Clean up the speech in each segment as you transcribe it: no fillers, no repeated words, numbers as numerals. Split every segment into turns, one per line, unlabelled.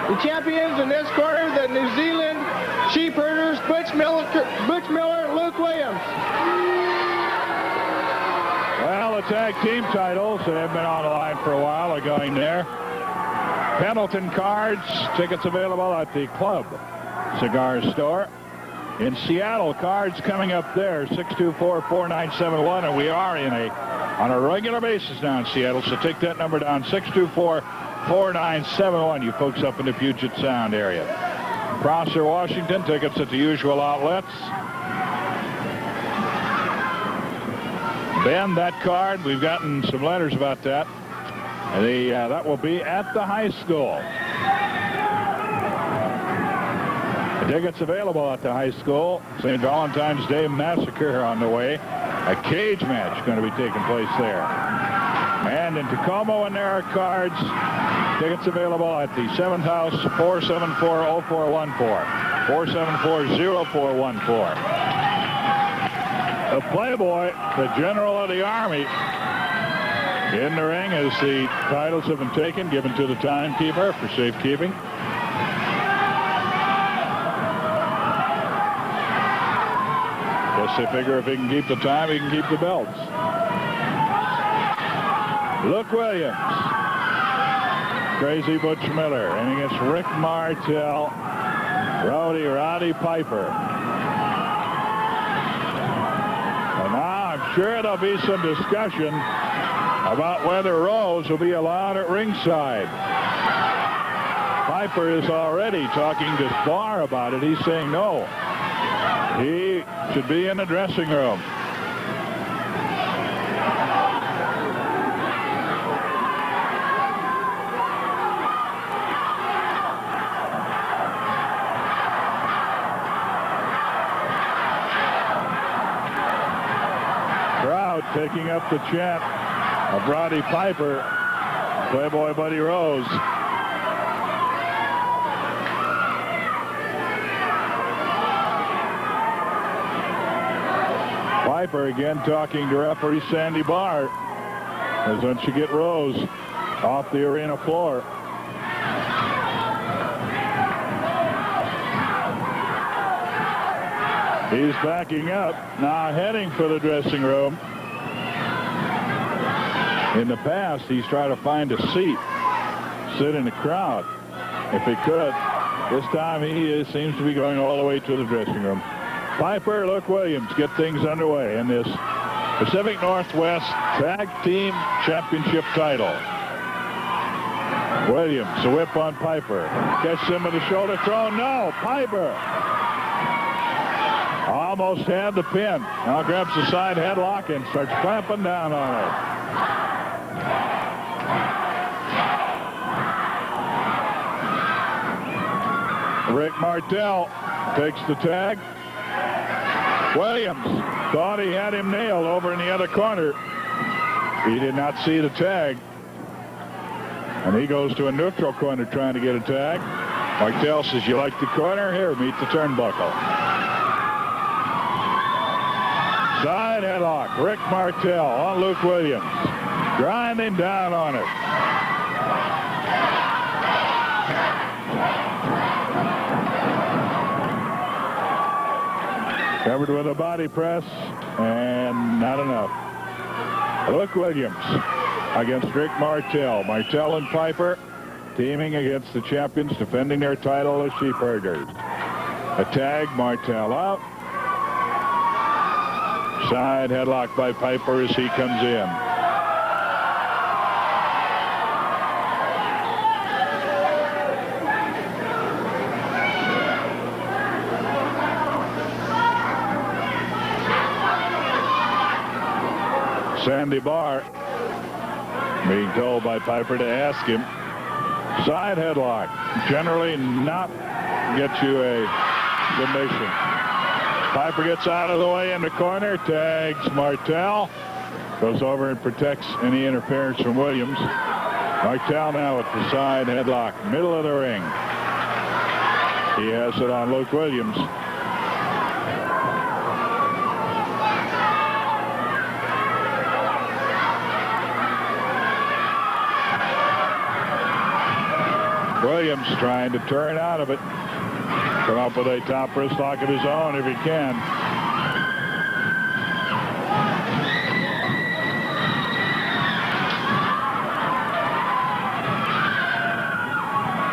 The champions in this quarter, the New Zealand Sheepherders, Butch Miller, Luke Williams.
Well, the tag team titles that have been on the line for a while are going there. Pendleton cards, tickets available at the Club Cigar Store. In Seattle, cards coming up there, 624-4971, and we are on a regular basis now in Seattle, so take that number down, 624-4971, you folks up in the Puget Sound area. Prosser, Washington, tickets at the usual outlets. Ben, that card, we've gotten some letters about that. That will be at the high school. Tickets available at the high school. St. Valentine's Day Massacre on the way. A cage match going to be taking place there. And in Tacoma, when there are cards, tickets available at the 7th House, 474-0414. 474-0414. The Playboy, the General of the Army, in the ring as the titles have been taken, given to the timekeeper for safekeeping. Guess they figure if he can keep the time, he can keep the belts. Luke Williams, Crazy Butch Miller, and against Rick Martel, Roddy Piper. And now I'm sure there'll be some discussion about whether Rose will be allowed at ringside. Piper is already talking to Barr about it. He's saying no. He should be in the dressing room. Crowd taking up the chant of Roddy Piper, Playboy Buddy Rose. Piper again talking to referee Sandy Barr as once you get Rose off the arena floor. He's backing up, now heading for the dressing room. In the past, he's tried to find a seat, sit in the crowd if he could. This time he seems to be going all the way to the dressing room. Piper, Luke Williams get things underway in this Pacific Northwest Tag Team Championship title. Williams, a whip on Piper. Catches him with a shoulder throw. No, Piper almost had the pin. Now grabs the side headlock and starts clamping down on it. Rick Martel takes the tag. Williams thought he had him nailed over in the other corner. He did not see the tag. And he goes to a neutral corner trying to get a tag. Martel says, you like the corner? Here, meet the turnbuckle. Side headlock. Rick Martel on Luke Williams. Grinding down on it. Covered with a body press, and not enough. Luke Williams against Rick Martel. Martel and Piper teaming against the champions, defending their title as Sheepherders. A tag, Martel out. Side headlock by Piper as he comes in. Sandy Barr being told by Piper to ask him. Side headlock. Generally not get you a submission. Piper gets out of the way in the corner. Tags Martel. Goes over and protects any interference from Williams. Martel now with the side headlock. Middle of the ring. He has it on Luke Williams. Williams trying to turn out of it. Come up with a top wrist lock of his own if he can.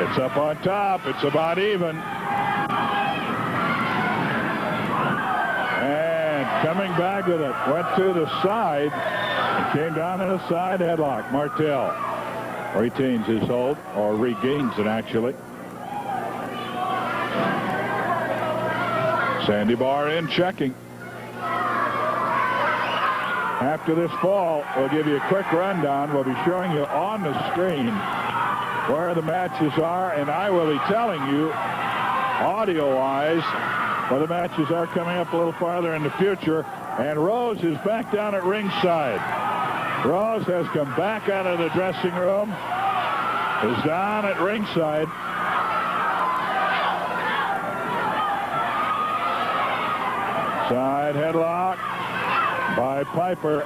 It's up on top. It's about even. And coming back with it. Went to the side. And came down in a side headlock. Martel retains his hold, or regains it actually. Sandy Barr in checking. After this fall, we'll give you a quick rundown. We'll be showing you on the screen where the matches are, and I will be telling you, audio-wise, where the matches are coming up a little farther in the future. And Rose is back down at ringside. Rose has come back out of the dressing room, is down at ringside. Side headlock by Piper.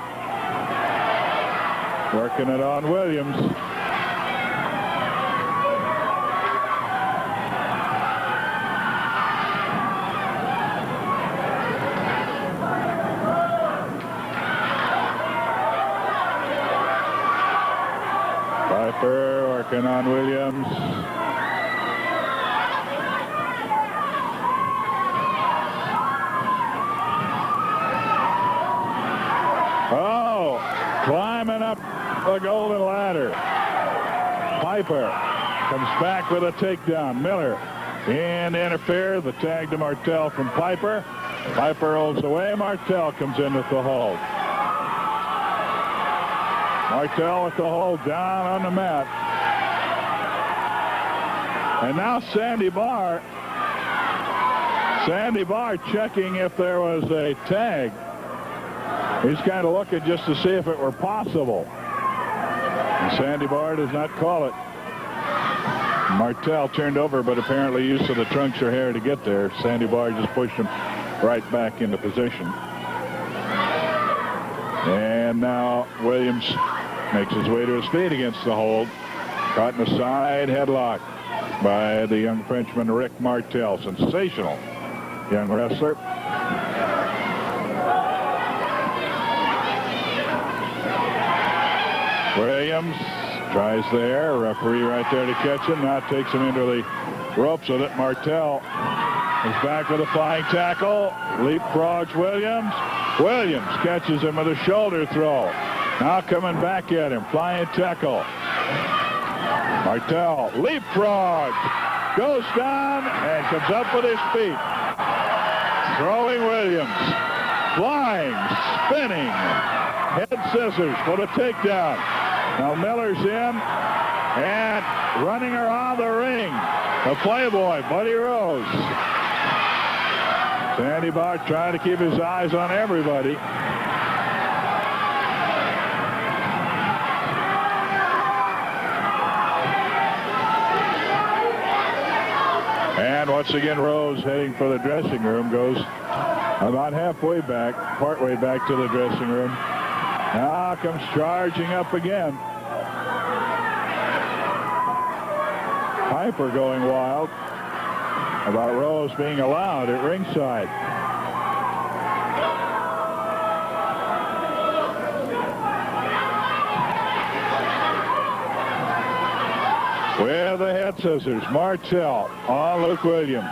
Working it on Williams. Piper working on Williams. Oh, climbing up the golden ladder. Piper comes back with a takedown. Miller in to interfere. The tag to Martel from Piper. Piper rolls away. Martel comes in with the hold. Martel with the hold down on the mat. And now Sandy Barr. Sandy Barr checking if there was a tag. He's kind of looking just to see if it were possible. And Sandy Barr does not call it. Martel turned over, but apparently used to the trunks or hair to get there. Sandy Barr just pushed him right back into position. And now Williams makes his way to his feet against the hold. Caught in a side headlock by the young Frenchman Rick Martel. Sensational young wrestler. Williams tries there. Referee right there to catch him. Now takes him into the ropes with it. Martel is back with a flying tackle. Leapfrogs Williams. Williams catches him with a shoulder throw. Now coming back at him. Flying tackle. Martel leapfrogs. Goes down and comes up with his feet. Throwing Williams. Flying. Spinning. Head scissors for the takedown. Now Miller's in and running around the ring. The Playboy, Buddy Rose. Sandy Barr trying to keep his eyes on everybody. And once again, Rose heading for the dressing room, goes about halfway back, partway back to the dressing room. Now comes charging up again. Piper going wild about Rose being allowed at ringside. With the head scissors, Martel on Luke Williams.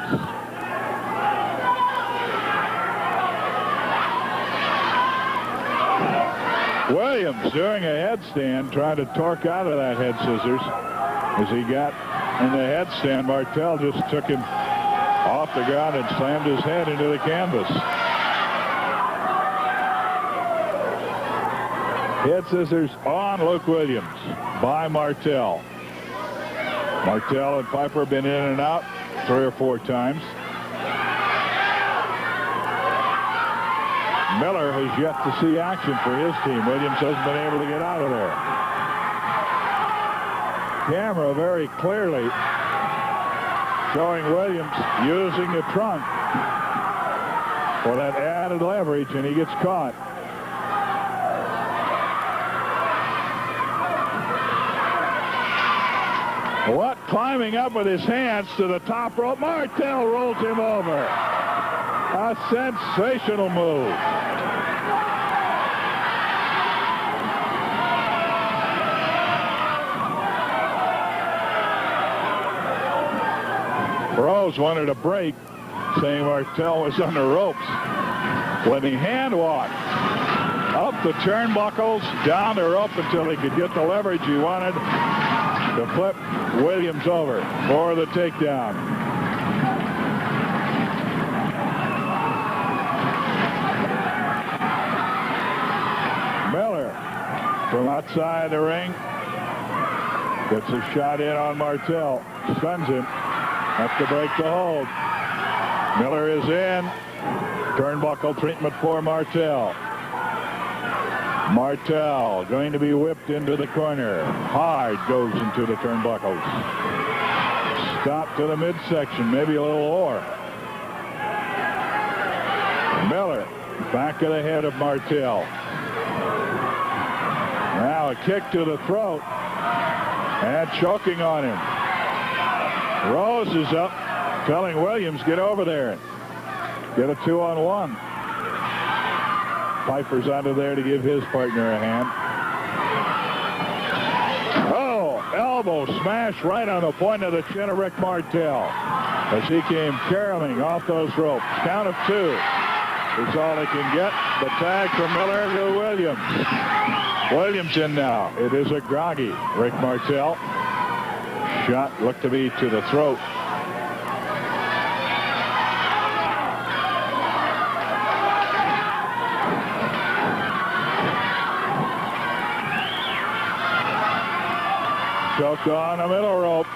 Williams doing a headstand, trying to torque out of that head scissors. As he got in the headstand, Martel just took him off the ground and slammed his head into the canvas. Head scissors on Luke Williams by Martel. Martel and Piper have been in and out 3 or 4 times. Miller has yet to see action for his team. Williams hasn't been able to get out of there. Camera very clearly showing Williams using the trunk for that added leverage, and he gets caught. What climbing up with his hands to the top rope. Martel rolls him over. A sensational move. Rose wanted a break, saying Martel was on the ropes. When he hand walked up the turnbuckles, down the rope until he could get the leverage he wanted to flip Williams over for the takedown. Miller from outside the ring gets a shot in on Martel, stuns him. Have to break the hold. Miller is in. Turnbuckle treatment for Martel. Martel going to be whipped into the corner. Hard goes into the turnbuckles. Stop to the midsection, maybe a little lower. Miller back of the head of Martel. Now a kick to the throat and choking on him. Rose is up, telling Williams, get over there. Get a 2-on-1. Piper's under there to give his partner a hand. Oh, elbow smash right on the point of the chin of Rick Martel as he came caroling off those ropes. Count of 2 is all they can get. The tag from Miller to Williams. Williams in now. It is a groggy Rick Martel. Shot looked to be to the throat. Choked on a middle rope.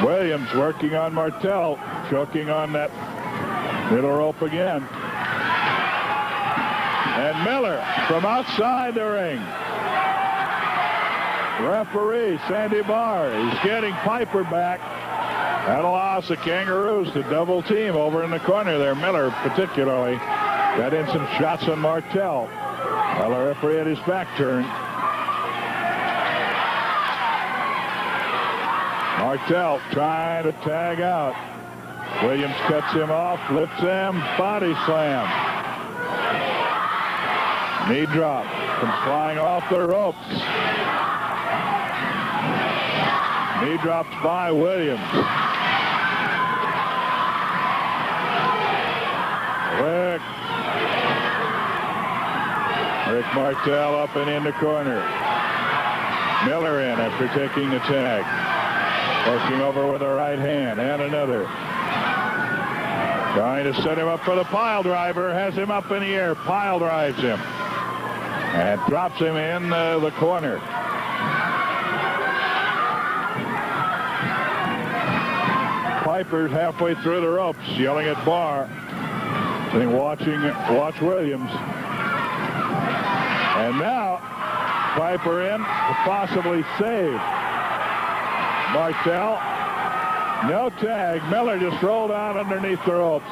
Williams working on Martel, choking on that middle rope again. And Miller from outside the ring. Referee Sandy Barr is getting Piper back. That allows the Kangaroos to double team over in the corner there. Miller particularly got in some shots on Martel. Well, the referee had his back turned. Martel trying to tag out. Williams cuts him off, lifts him, body slam. Knee drop, comes flying off the ropes. Knee drops by Williams. Rick Martel up and in the corner. Miller in after taking the tag. Working over with a right hand and another. Trying to set him up for the pile driver. Has him up in the air. Pile drives him. And drops him in the corner. Piper's halfway through the ropes, yelling at Barr. And watch Williams. And now Piper in to possibly save Martel. No tag. Miller just rolled out underneath the ropes.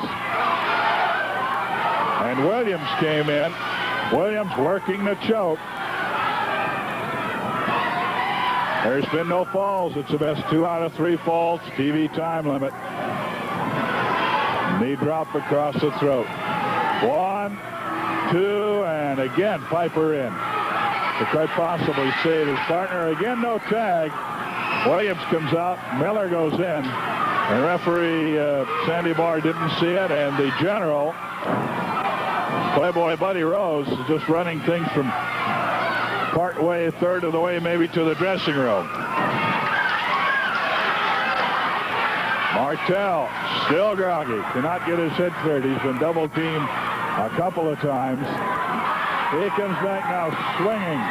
And Williams came in. Williams working the choke. There's been no falls. It's the best 2 out of 3 falls. TV time limit. Knee drop across the throat. 1, 2, and again Piper in to quite possibly save his partner. Again, no tag. Williams comes out. Miller goes in. And referee Sandy Barr didn't see it. And the general, Playboy Buddy Rose, is just running things from part way, third of the way, maybe to the dressing room. Martel still groggy. Cannot get his head cleared. He's been double teamed a couple of times. He comes back now swinging.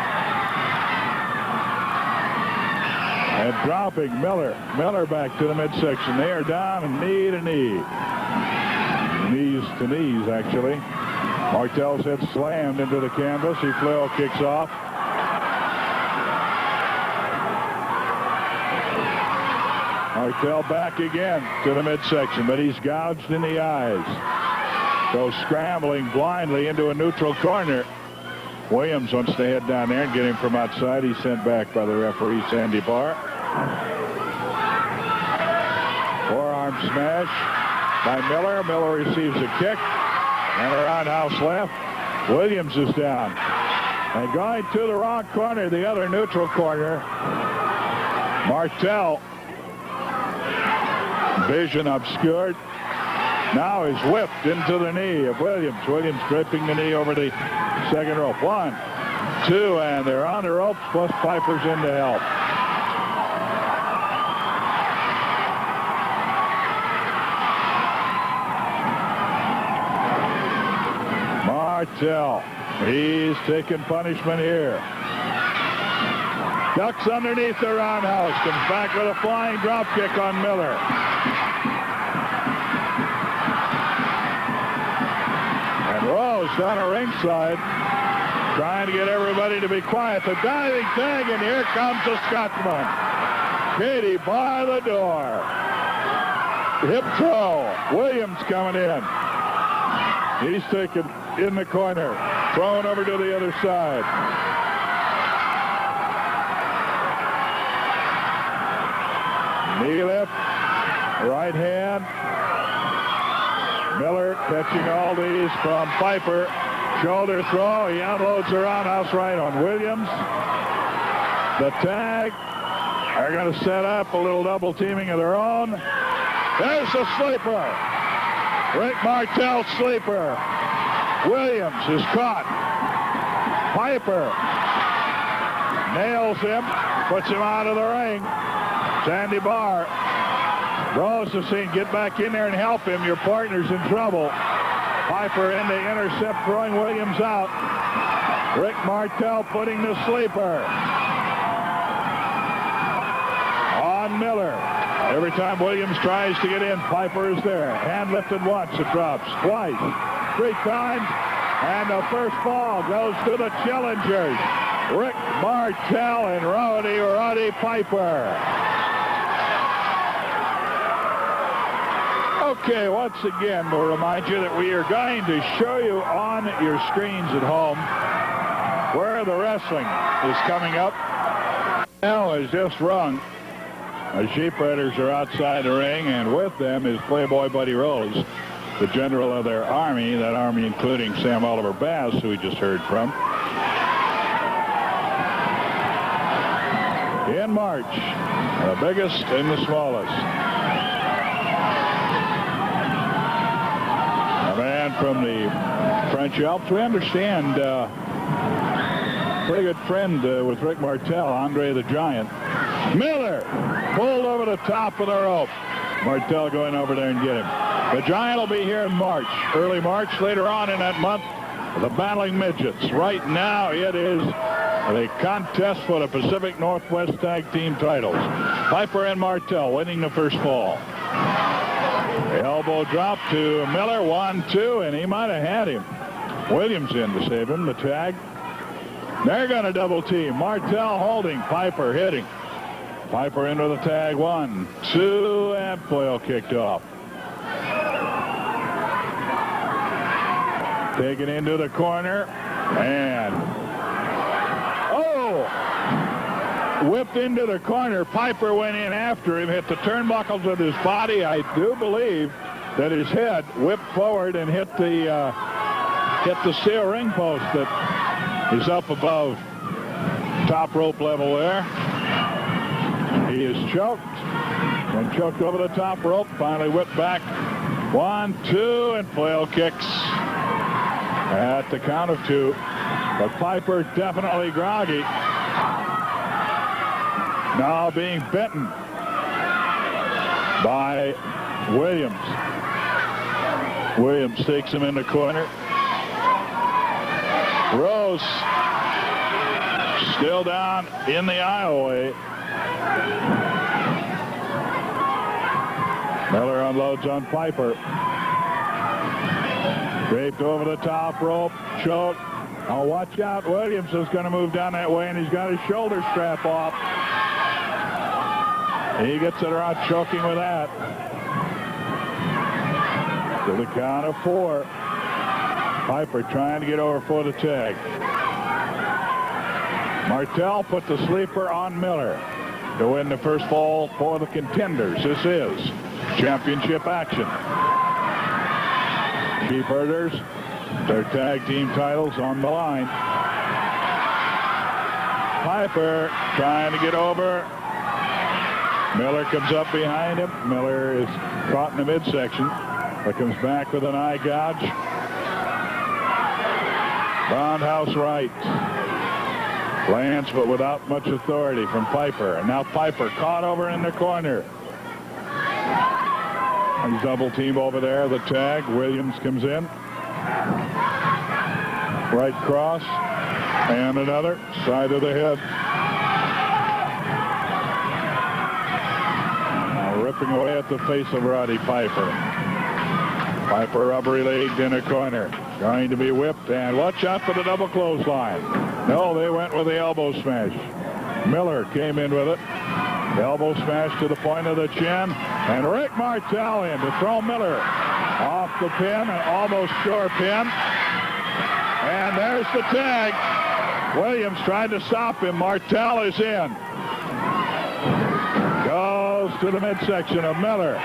And dropping Miller. Miller back to the midsection. They are down and knee to knee. Knees to knees, actually. Martel's head slammed into the canvas. He flail kicks off. Martel back again to the midsection, but he's gouged in the eyes. goes scrambling blindly into a neutral corner. Williams wants to head down there and get him from outside. He's sent back by the referee, Sandy Barr. Forearm smash by Miller. Miller receives a kick. And a roundhouse left. Williams is down. And going to the wrong corner, the other neutral corner. Martel. Vision obscured. Now is whipped into the knee of Williams. Williams draping the knee over the second rope. 1, 2, and they're on the ropes, plus Piper's in to help. Martel, he's taking punishment here. Ducks underneath the roundhouse, comes back with a flying drop kick on Miller. Rose down a ringside, trying to get everybody to be quiet. The diving tag, and here comes the Scotsman. Katie by the door. Hip throw. Williams coming in. He's taken in the corner, thrown over to the other side. Knee lift, right hand. Miller catching all these from Piper. Shoulder throw. He unloads the roundhouse right on Williams. The tag. They're going to set up a little double teaming of their own. There's the sleeper. Rick Martel sleeper. Williams is caught. Piper nails him. Puts him out of the ring. Sandy Barr. Rose is saying, get back in there and help him. Your partner's in trouble. Piper in to intercept, throwing Williams out. Rick Martel putting the sleeper on Miller. Every time Williams tries to get in, Piper is there. Hand lifted once, it drops. Twice. 3 times. And the first ball goes to the challengers. Rick Martel and Roddy Piper. Okay, once again, we'll remind you that we are going to show you on your screens at home where the wrestling is coming up. Bell has just rung. The Sheepherders are outside the ring, and with them is Playboy Buddy Rose, the general of their army, that army including Sam Oliver Bass, who we just heard from. In March, the biggest and the smallest. A man from the French Alps. We understand, pretty good friend with Rick Martel, Andre the Giant. Miller pulled over the top of the rope. Martel going over there and get him. The Giant will be here in March, early March, later on in that month, the Battling Midgets. Right now, it is the contest for the Pacific Northwest Tag Team titles. Piper and Martel winning the first fall. The elbow drop to Miller, 1, 2, and he might have had him. Williams in to save him, the tag. They're going to double team. Martel holding, Piper hitting. Piper into the tag, 1, 2, and foil kicked off. Taken into the corner, and whipped into the corner. Piper went in after him, hit the turnbuckles with his body. I do believe that his head whipped forward and hit the steel ring post that is up above top rope level there. He is choked and choked over the top rope. Finally whipped back. 1, 2, and flail kicks at the count of 2. But Piper definitely groggy. Now being bitten by Williams. Williams takes him in the corner. Rose still down in the aisleway. Miller unloads on Piper. Draped over the top rope. Choke. Oh, watch out. Williams is going to move down that way, and he's got his shoulder strap off. He gets it around, choking with that. To the count of 4. Piper trying to get over for the tag. Martel put the sleeper on Miller to win the first fall for the contenders. This is championship action. Sheepherders, their tag team titles on the line. Piper trying to get over. Miller comes up behind him. Miller is caught in the midsection, but comes back with an eye gouge. Roundhouse right. Lands, but without much authority from Piper. And now Piper caught over in the corner. He's double team over there. The tag. Williams comes in. Right cross. And another. Side of the head. Now ripping away at the face of Roddy Piper. Piper rubbery-legged in a corner. Going to be whipped. And watch out for the double clothesline. No, they went with the elbow smash. Miller came in with it. Elbow smash to the point of the chin. And Rick Martel in to throw Miller off the pin. An almost sure pin. And there's the tag. Williams tried to stop him. Martel is in. Goes to the midsection of Miller.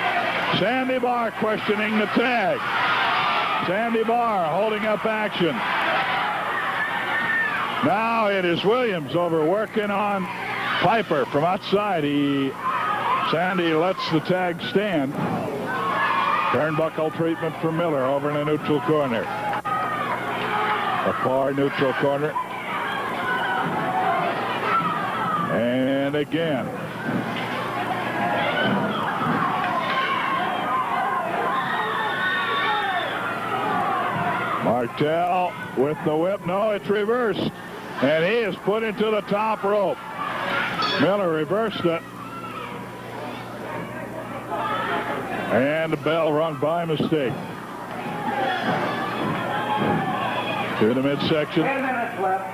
Sandy Barr questioning the tag. Sandy Barr holding up action. Now it is Williams over working on Piper from outside. Sandy lets the tag stand. Turnbuckle treatment for Miller over in the neutral corner. A far neutral corner. And again. Martel with the whip. No, it's reversed. And he is put into the top rope. Miller reversed it. And the bell rung by mistake. To the midsection.
10 minutes left.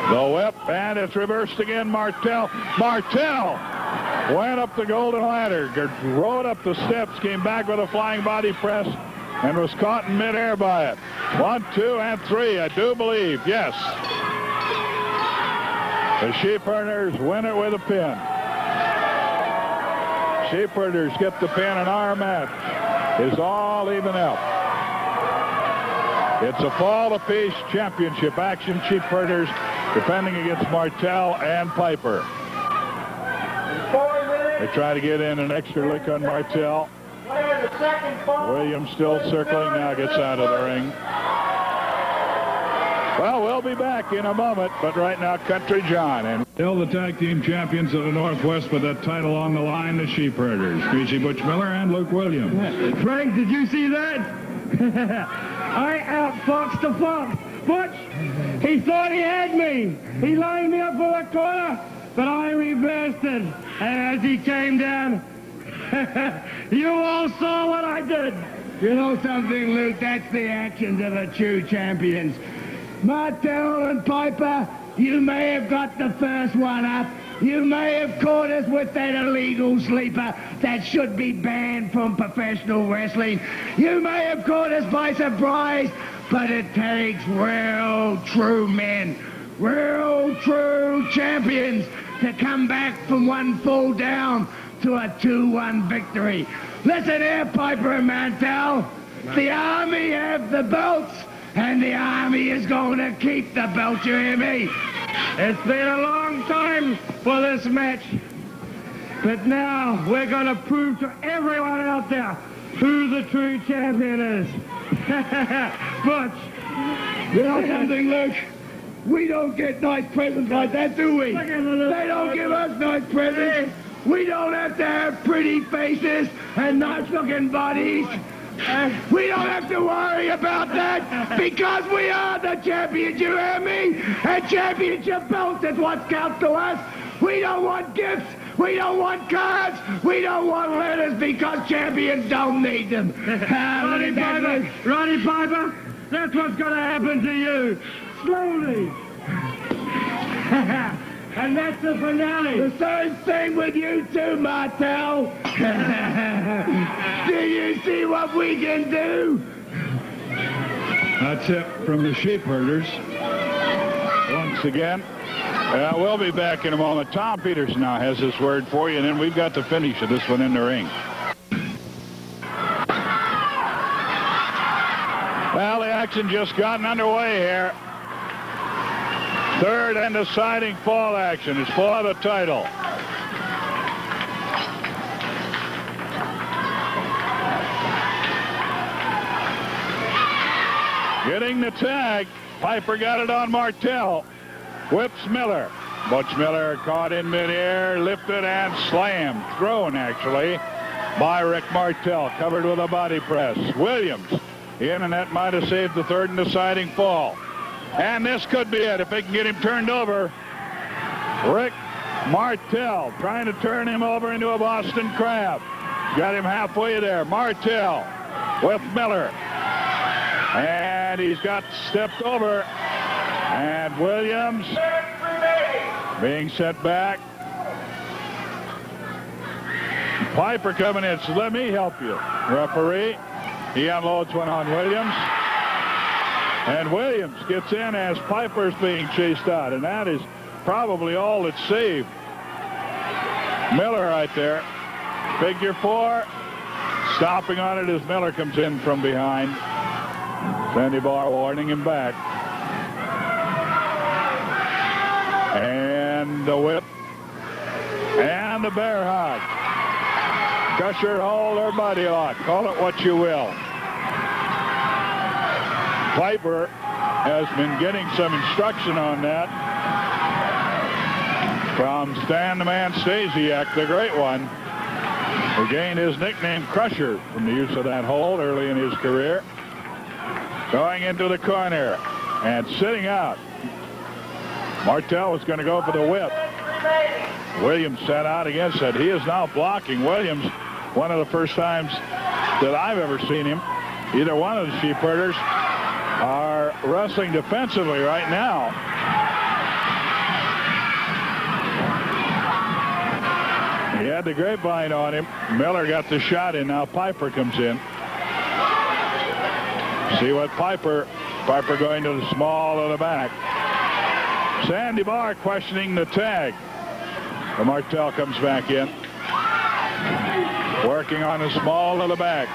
The whip, and it's reversed again. Martel went up the golden ladder, rode up the steps, came back with a flying body press, and was caught in midair by it. 1, 2, and 3, I do believe. Yes. The Sheepherders win it with a pin. Sheepherders get the pin, and our match is all even up. It's a fall apiece championship action. Sheepherders defending against Martel and Piper. They try to get in an extra lick on Martel. Williams still circling, now gets out of the ring. Well, we'll be back in a moment, but right now, Country John. And still the tag team champions of the Northwest with that title on the line, the Sheepherders. Greasy Butch Miller and Luke Williams.
Frank, did you see that? I outfoxed the fox. Butch, he thought he had me. He lined me up for the corner, but I reversed it. And as he came down, you all saw what I did. You know something, Luke? That's the actions of the true champions. Martel and Piper, you may have got the first one up. You may have caught us with that illegal sleeper that should be banned from professional wrestling. You may have caught us by surprise, but it takes real true men, real true champions to come back from one fall down to a 2-1 victory. Listen here, Piper and Martel. The Army have the belts, and the Army is going to keep the belt, you hear me? It's been a long time for this match, but now we're going to prove to everyone out there who the true champion is. Butch, you know something, Luke? We don't get nice presents like that, do we? They don't give us nice presents. We don't have to have pretty faces and nice-looking bodies. We don't have to worry about that because we are the champions, you hear me? And championship belts is what counts to us. We don't want gifts. We don't want cards. We don't want letters because champions don't need them. Roddy Piper, that's what's going to happen to you. Slowly. And that's the finale. The same thing with you too, Martel. Do you see what we can do?
That's it from the Sheepherders.
Once again, we'll be back in a moment. Tom Peters now has this word for you, and then we've got the finish of this one in the ring. Well, the action just gotten underway here. Third and deciding fall action is for the title. Getting the tag. Piper got it on Martel. Whips Miller. Butch Miller caught in midair, lifted and slammed. Thrown, actually, by Rick Martel. Covered with a body press. Williams in, and that might have saved the third and deciding fall. And this could be it if they can get him turned over. Rick Martel trying to turn him over into a Boston Crab. Got him halfway there. Martel with Miller. And he's got stepped over. And Williams being set back. Piper coming in. So let me help you, referee. He unloads one on Williams. And Williams gets in as Piper's being chased out. And that is probably all that saved Miller right there. Figure 4. Stopping on it as Miller comes in from behind. Sandy Barr warning him back. And the whip. And the bear hug. Crusher hold or body lock. Call it what you will. Piper has been getting some instruction on that from Stan the Man Stasiak, the great one, who gained his nickname Crusher from the use of that hold early in his career. Going into the corner and sitting out. Martel was going to go for the whip. Williams sat out against it. He is now blocking. Williams, one of the first times that I've ever seen him, either one of the Sheepherders, are wrestling defensively right now. He had the grapevine on him. Miller got the shot in. Now Piper comes in. See what Piper going to the small of the back. Sandy Barr questioning the tag. The Martel comes back in. Working on the small of the back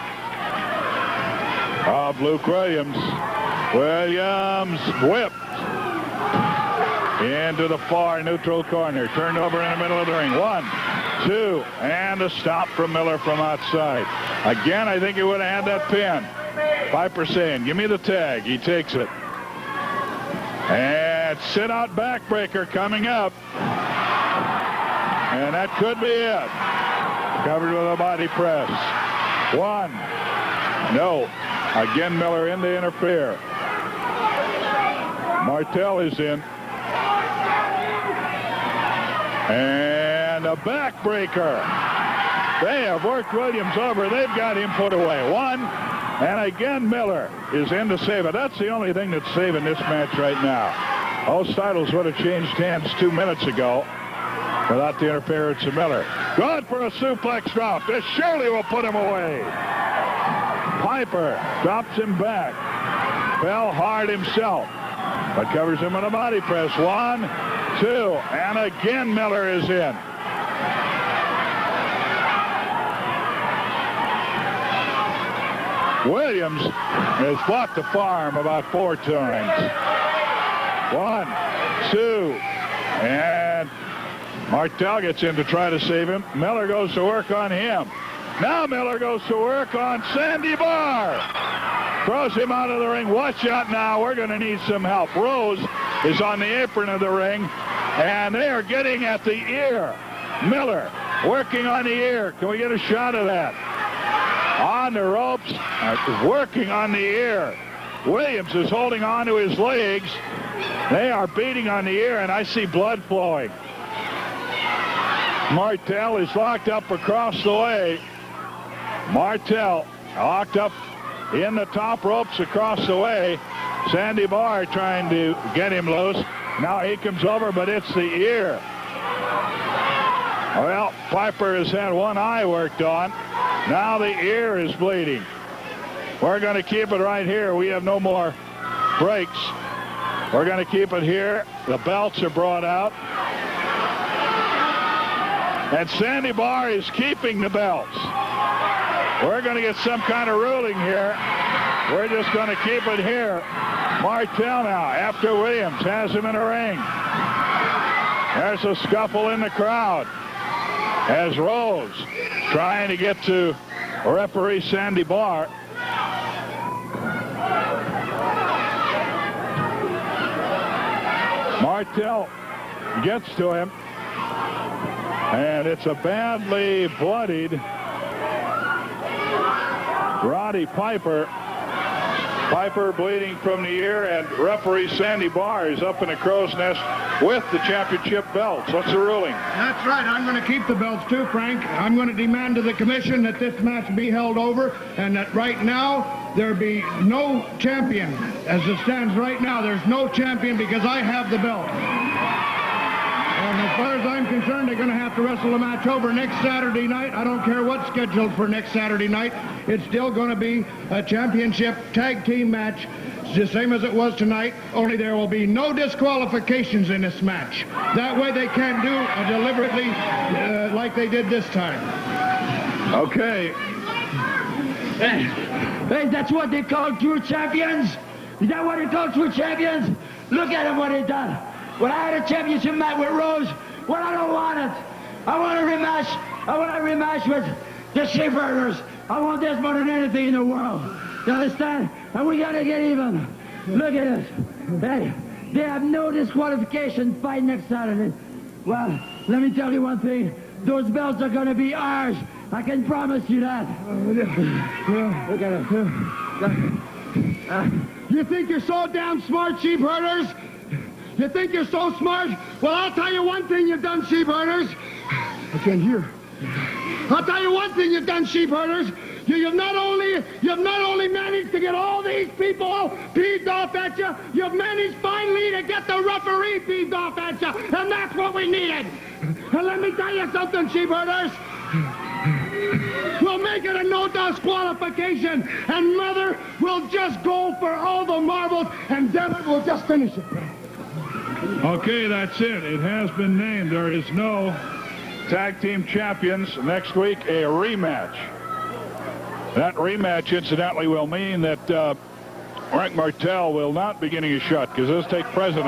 of Luke Williams. Williams whipped into the far neutral corner. Turned over in the middle of the ring. 1, 2, and a stop from Miller from outside. Again, I think he would have had that pin. Piper saying, give me the tag. He takes it. And sit-out backbreaker coming up. And that could be it. Covered with a body press. 1. No. Again, Miller in to interfere. Martel is in. And a backbreaker. They have worked Williams over. They've got him put away. 1. And again, Miller is in to save it. That's the only thing that's saving this match right now. Those titles would have changed hands 2 minutes ago without the interference of Miller. Good for a suplex drop. This surely will put him away. Piper drops him back. Fell hard himself, but covers him with a body press. 1, 2, and again Miller is in. Williams has blocked the farm about 4 times. 1, 2, and Martel gets in to try to save him. Miller goes to work on him. Now Miller goes to work on Sandy Barr. Throws him out of the ring. Watch out now. We're going to need some help. Rose is on the apron of the ring, and they are getting at the ear. Miller working on the ear. Can we get a shot of that? On the ropes, working on the ear. Williams is holding on to his legs. They are beating on the ear, and I see blood flowing. Martel is locked up across the way. Martel locked up in the top ropes across the way. Sandy Barr trying to get him loose. Now he comes over, but it's the ear. Well, Piper has had one eye worked on. Now the ear is bleeding. We're going to keep it right here. We have no more breaks. We're going to keep it here. The belts are brought out. And Sandy Barr is keeping the belts. We're going to get some kind of ruling here. We're just going to keep it here. Martel now, after Williams has him in a ring. There's a scuffle in the crowd as Rose trying to get to referee Sandy Barr. Martel gets to him, and it's a badly bloodied Roddy Piper. Piper bleeding from the ear, and referee Sandy Barr is up in the crow's nest with the championship belts. What's the ruling?
That's right. I'm going to keep the belts too, Frank. I'm going to demand to the commission that this match be held over, and that right now there be no champion. As it stands right now, there's no champion because I have the belt. And as far as I'm concerned, they're going to have to wrestle the match over next Saturday night. I don't care what's scheduled for next Saturday night. It's still going to be a championship tag team match. It's the same as it was tonight, only there will be no disqualifications in this match. That way they can't do deliberately like they did this time.
Okay.
Hey, that's what they call true champions? Is that what they call true champions? Look at them, what they done. When I had a championship match with Rose, well, I don't want it. I want a rematch. I want a rematch with the Sheepherders. I want this more than anything in the world. You understand? And we gotta get even. Look at this. Hey, they have no disqualification fight next Saturday. Well, let me tell you one thing. Those belts are gonna be ours. I can promise you that. Look at it.
You think you're so damn smart, Sheepherders? You think you're so smart? Well, I'll tell you one thing you've done, Sheepherders. I can't hear. I'll tell you one thing you've done, Sheepherders. You've not only managed to get all these people peeved off at you, you've managed finally to get the referee peeved off at you, and that's what we needed. And let me tell you something, Sheepherders. We'll make it a no disqualification, and Mother will just go for all the marbles, and Devin will just finish it.
Okay, that's it. It has been named. There is no tag team champions. Next week, a rematch. That rematch, incidentally, will mean that Frank Martel will not be getting a shot because this take precedent.